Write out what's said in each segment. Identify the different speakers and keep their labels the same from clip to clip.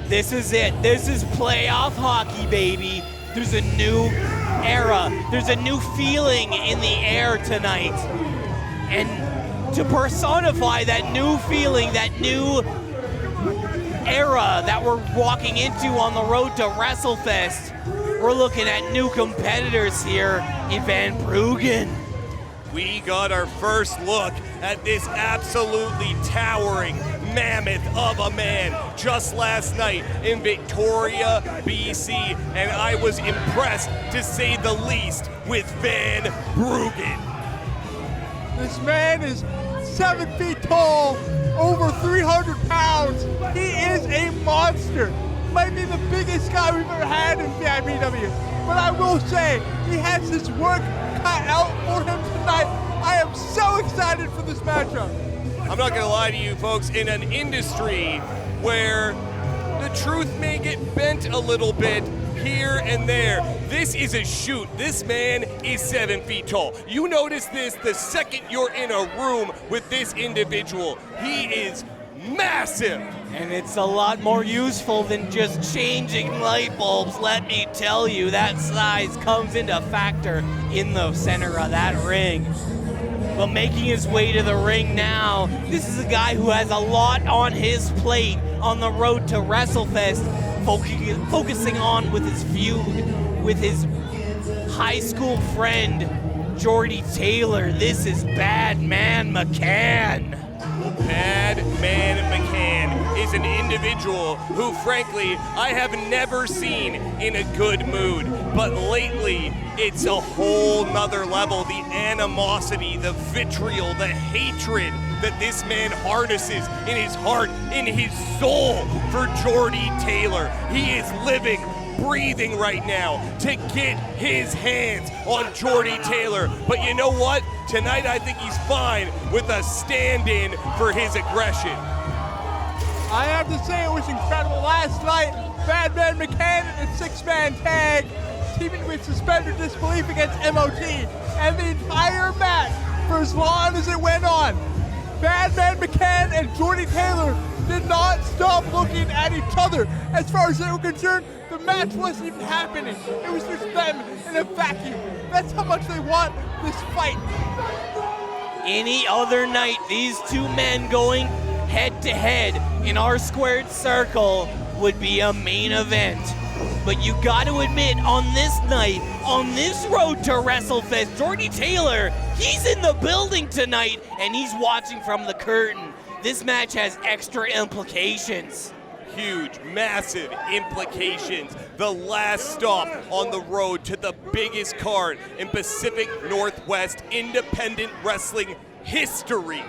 Speaker 1: This is it. This is playoff hockey, baby. There's a new era. There's a new feeling in the air tonight. And to personify that new feeling, that new era that we're walking into on the road to WrestleFest, we're looking at new competitors here in Van Bruggen.
Speaker 2: We got our first look at this absolutely towering mammoth of a man just last night in Victoria, BC, and I was impressed, to say the least, with Van Bruggen.
Speaker 3: This man is 7 feet tall, over 300 pounds. He is a monster. Might be the biggest guy we've ever had in VIPW. But I will say, he has his work cut out for him tonight. I am so excited for this matchup.
Speaker 2: I'm not gonna lie to you folks, in an industry where the truth may get bent a little bit here and there, this is a shoot. This man is 7 feet tall. You notice this the second you're in a room with this individual. He is massive.
Speaker 1: And it's a lot more useful than just changing light bulbs, let me tell you. That size comes into factor in the center of that ring. But making his way to the ring now, this is a guy who has a lot on his plate on the road to WrestleFest, focusing on with his feud with his high school friend, Jordy Taylor. This is Badman McCann.
Speaker 2: Badman McCann is an individual who, frankly, I have never seen in a good mood. But lately, it's a whole nother level. The animosity, the vitriol, the hatred that this man harnesses in his heart, in his soul for Jordy Taylor. He is living, breathing right now to get his hands on Jordy Taylor. But you know what? Tonight I think he's fine with a stand-in for his aggression.
Speaker 3: I have to say it was incredible last night. Badman McCann in a 6-man tag, teaming with Suspended Disbelief against MOT, and the entire match, for as long as it went on, Badman McCann and Jordy Taylor did not stop looking at each other. As far as they were concerned, the match wasn't even happening. It was just them in a vacuum. That's how much they want this fight.
Speaker 1: Any other night, these two men going head to head in our squared circle would be a main event. But you got to admit, on this night, on this road to WrestleFest, Jordy Taylor, he's in the building tonight, and he's watching from the curtain. This match has extra implications.
Speaker 2: Huge, massive implications. The last stop on the road to the biggest card in Pacific Northwest independent wrestling history.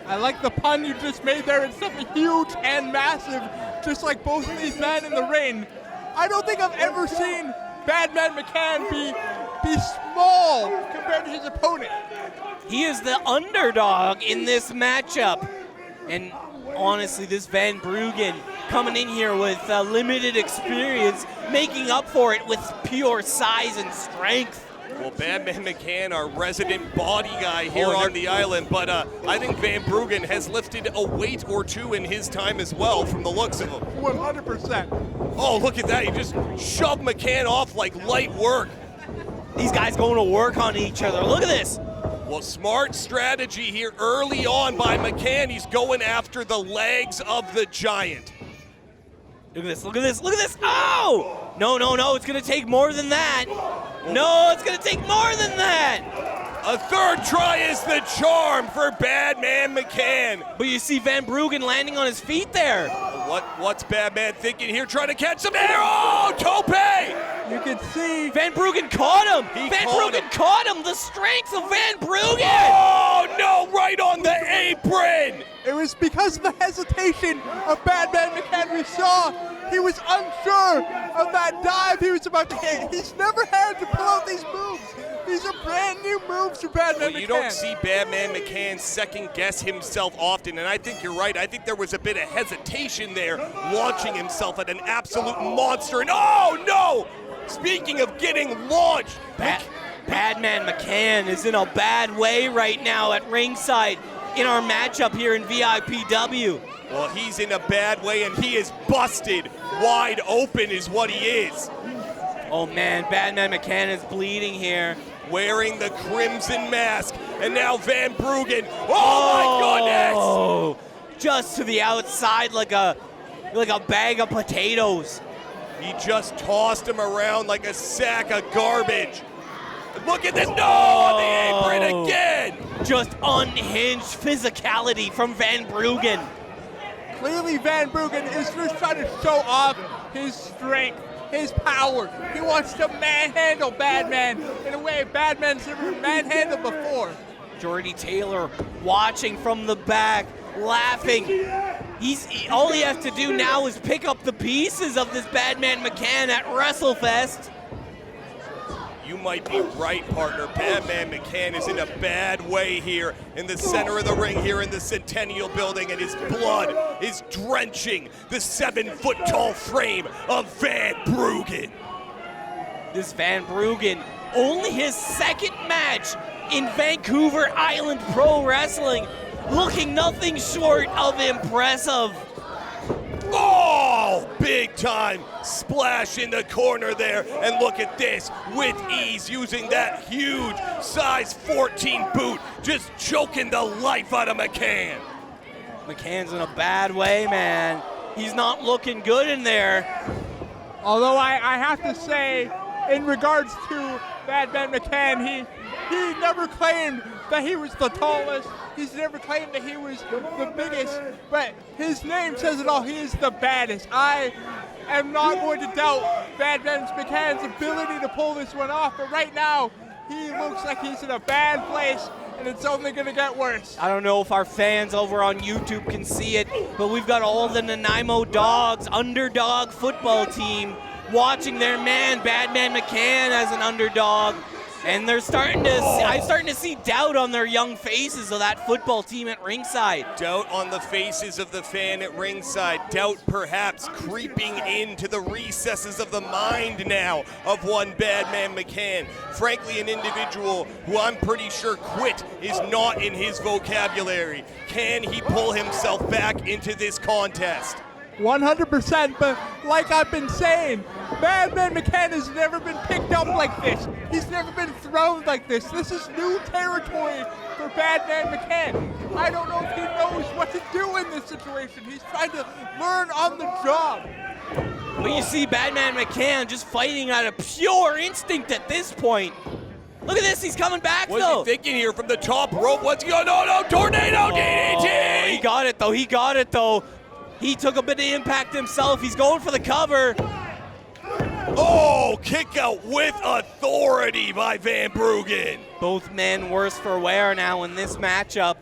Speaker 3: I like the pun you just made there. It's something huge and massive, just like both of these men in the ring. I don't think I've ever seen Badman McCann be small compared to his opponent.
Speaker 1: He is the underdog in this matchup. And honestly, this Van Bruggen coming in here with limited experience, making up for it with pure size and strength.
Speaker 2: Well, Badman McCann, our resident body guy here on the island, but I think Van Bruggen has lifted a weight or two in his time as well, from the looks of him.
Speaker 3: 100%.
Speaker 2: Oh, look at that. He just shoved McCann off like light work.
Speaker 1: These guys going to work on each other. Look at this.
Speaker 2: Well, smart strategy here early on by McCann. He's going after the legs of the giant.
Speaker 1: Look at this, look at this, look at this. Oh! No, no, no, it's going to take more than that. No, it's going to take more than that.
Speaker 2: A third try is the charm for Badman McCann.
Speaker 1: But you see Van Bruggen landing on his feet there.
Speaker 2: What's Badman thinking here? Trying to catch some air. Oh, tope!
Speaker 3: You can see
Speaker 1: Van Bruggen caught him. Van Bruggen caught him. The strength of Van Bruggen.
Speaker 2: Oh, no, right on the apron.
Speaker 3: it was because of the hesitation of Badman McCann we saw. He was unsure of that dive he was about to hit. He's never had to pull out these moves. These are brand new moves for Badman McCann.
Speaker 2: You don't see Badman McCann second guess himself often, and I think you're right. I think there was a bit of hesitation there, launching himself at an absolute monster. And oh no! Speaking of getting launched,
Speaker 1: Badman McCann is in a bad way right now at ringside in our matchup here in VIPW.
Speaker 2: Well, he's in a bad way, and he is busted wide open is what he is.
Speaker 1: Oh man, Badman McCann is bleeding here.
Speaker 2: Wearing the crimson mask, and now Van Bruggen. Oh my goodness!
Speaker 1: Just to the outside like a bag of potatoes.
Speaker 2: He just tossed him around like a sack of garbage. Look at this, no, on the apron again!
Speaker 1: Just unhinged physicality from Van Bruggen.
Speaker 3: Clearly Van Bruggen is just trying to show off his strength, his power. He wants to manhandle Badman in a way Badman's never manhandled before.
Speaker 1: Jordy Taylor watching from the back, laughing. All he has to do now is pick up the pieces of this Badman McCann at WrestleFest.
Speaker 2: You might be right, partner. Badman McCann is in a bad way here in the center of the ring here in the Centennial Building, and his blood is drenching the 7-foot-tall frame of Van Bruggen.
Speaker 1: This Van Bruggen, only his second match in Vancouver Island Pro Wrestling, looking nothing short of impressive.
Speaker 2: Oh, big time splash in the corner there. And look at this, with ease, using that huge size 14 boot, just choking the life out of McCann.
Speaker 1: McCann's in a bad way, man. He's not looking good in there.
Speaker 3: Although I have to say, in regards to Badman McCann, he never claimed that he was the tallest. He's never claimed that he was the biggest, but his name says it all. He is the baddest. I am not going to doubt Badman McCann's ability to pull this one off, but right now, he looks like he's in a bad place, and it's only going to get worse.
Speaker 1: I don't know if our fans over on YouTube can see it, but we've got all the Nanaimo Dogs underdog football team watching their man, Badman McCann, as an underdog. And I'm starting to see doubt on their young faces of that football team at ringside.
Speaker 2: Doubt on the faces of the fan at ringside. Doubt perhaps creeping into the recesses of the mind now of one Badman McCann. Frankly, an individual who I'm pretty sure quit is not in his vocabulary. Can he pull himself back into this contest?
Speaker 3: 100%, but like I've been saying, Badman McCann has never been picked up like this. He's never been thrown like this. This is new territory for Badman McCann. I don't know if he knows what to do in this situation. He's trying to learn on the job.
Speaker 1: But you see Badman McCann just fighting out of pure instinct at this point. Look at this, he's coming back though.
Speaker 2: What's he thinking here from the top rope? What's he going? No, tornado DDT!
Speaker 1: He got it though. He took a bit of impact himself. He's going for the cover.
Speaker 2: Oh, kick out with authority by Van Bruggen.
Speaker 1: Both men worse for wear now in this matchup.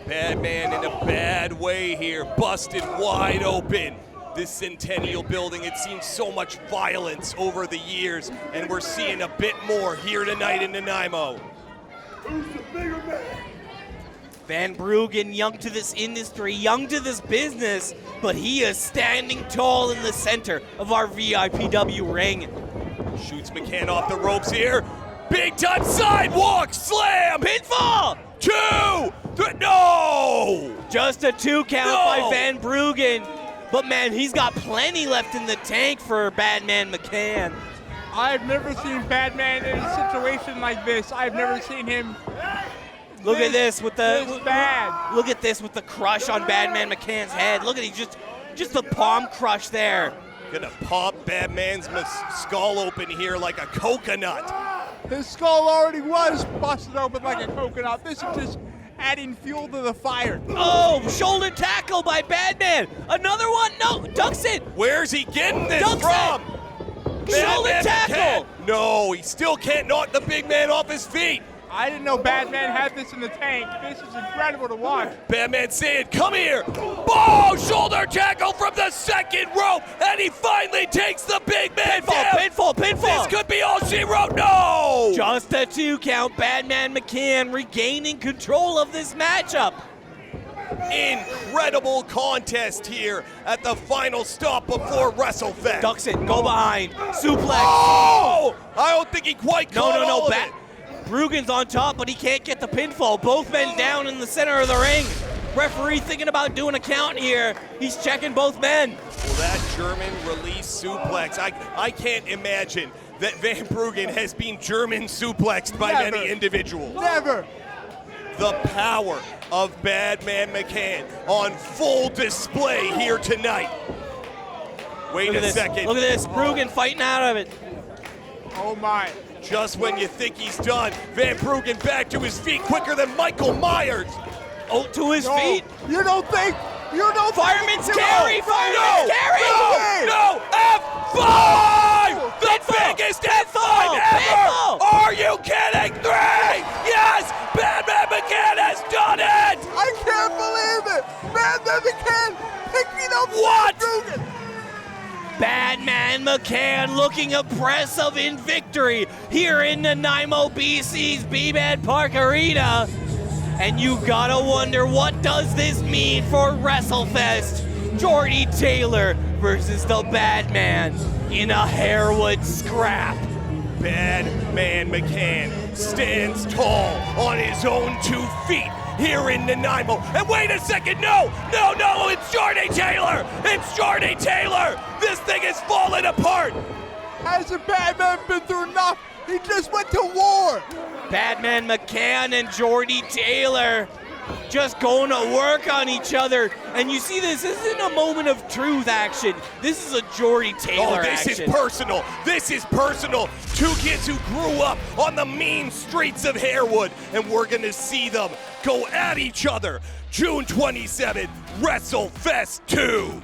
Speaker 2: Badman in a bad way here, busted wide open. This Centennial Building, it seems so much violence over the years, and we're seeing a bit more here tonight in Nanaimo.
Speaker 3: Who's the bigger man?
Speaker 1: Van Bruggen, young to this industry, young to this business, but he is standing tall in the center of our VIPW ring.
Speaker 2: Shoots McCann off the ropes here. Big time sidewalk slam.
Speaker 1: Pinfall!
Speaker 2: 2, 3, no!
Speaker 1: Just a 2 count by Van Bruggen. But man, he's got plenty left in the tank for Badman McCann.
Speaker 3: I've never seen Badman in a situation like this. I've never seen him.
Speaker 1: Look at this with the
Speaker 3: bad.
Speaker 1: Look at this with the crush on Badman McCann's head. Look at he just the palm crush there.
Speaker 2: Gonna pop Badman's skull open here like a coconut.
Speaker 3: His skull already was busted open like a coconut. This is just adding fuel to the fire.
Speaker 1: Oh, shoulder tackle by Badman. Another one. No, ducks it.
Speaker 2: Where's he getting this
Speaker 1: Ducks
Speaker 2: from?
Speaker 1: Shoulder tackle.
Speaker 2: No, he still can't knock the big man off his feet.
Speaker 3: I didn't know Badman had this in the tank. This is incredible to watch.
Speaker 2: Badman saying, come here. Oh, shoulder tackle from the second rope. And he finally takes the big man down.
Speaker 1: Pinfall.
Speaker 2: This could be all she wrote. No.
Speaker 1: Just a 2 count. Badman McCann regaining control of this matchup.
Speaker 2: Incredible contest here at the final stop before WrestleFest.
Speaker 1: Ducks it. Go behind. Suplex.
Speaker 2: Oh! I don't think he quite caught all of it.
Speaker 1: Bruggen's on top, but he can't get the pinfall. Both men down in the center of the ring. Referee thinking about doing a count here. He's checking both men.
Speaker 2: Well, that German release suplex, I can't imagine that Van Bruggen has been German suplexed by
Speaker 3: Never.
Speaker 2: many individuals.
Speaker 3: Never.
Speaker 2: The power of Badman McCann on full display here tonight. Wait
Speaker 1: Look at
Speaker 2: a
Speaker 1: this.
Speaker 2: second.
Speaker 1: Look at this. Bruggen fighting out of it.
Speaker 3: Oh my.
Speaker 2: Just when you think he's done, Van Bruggen back to his feet quicker than Michael Myers.
Speaker 1: Oh, to his
Speaker 3: No.
Speaker 1: feet.
Speaker 3: You don't think? You don't
Speaker 1: Fireman's
Speaker 3: think?
Speaker 1: carry. Fireman's carry.
Speaker 2: No, F5! The biggest F5 ever!
Speaker 1: Pinfall.
Speaker 2: Are you kidding? 3! Yes! Badman McCann has done it!
Speaker 3: I can't believe it! Man McCann picking up
Speaker 2: What?
Speaker 3: Bruggen.
Speaker 1: Badman McCann looking impressive in victory here in Nanaimo, BC's BMAD Park Arena. And you gotta wonder, what does this mean for WrestleFest? Jordy Taylor versus the Badman in a Harewood scrap.
Speaker 2: Badman McCann stands tall on his own 2 feet here in Nanaimo. And wait a second, no, it's Jordy Taylor! It's Jordy Taylor! This thing is falling apart!
Speaker 3: Hasn't Badman been through enough? He just went to war.
Speaker 1: Badman McCann and Jordy Taylor just going to work on each other. And you see, this isn't a moment of truth action. This is a Jordy Taylor
Speaker 2: this
Speaker 1: action.
Speaker 2: is personal. This is personal. 2 kids who grew up on the mean streets of Harewood, and we're going to see them go at each other June 27th, WrestleFest 2.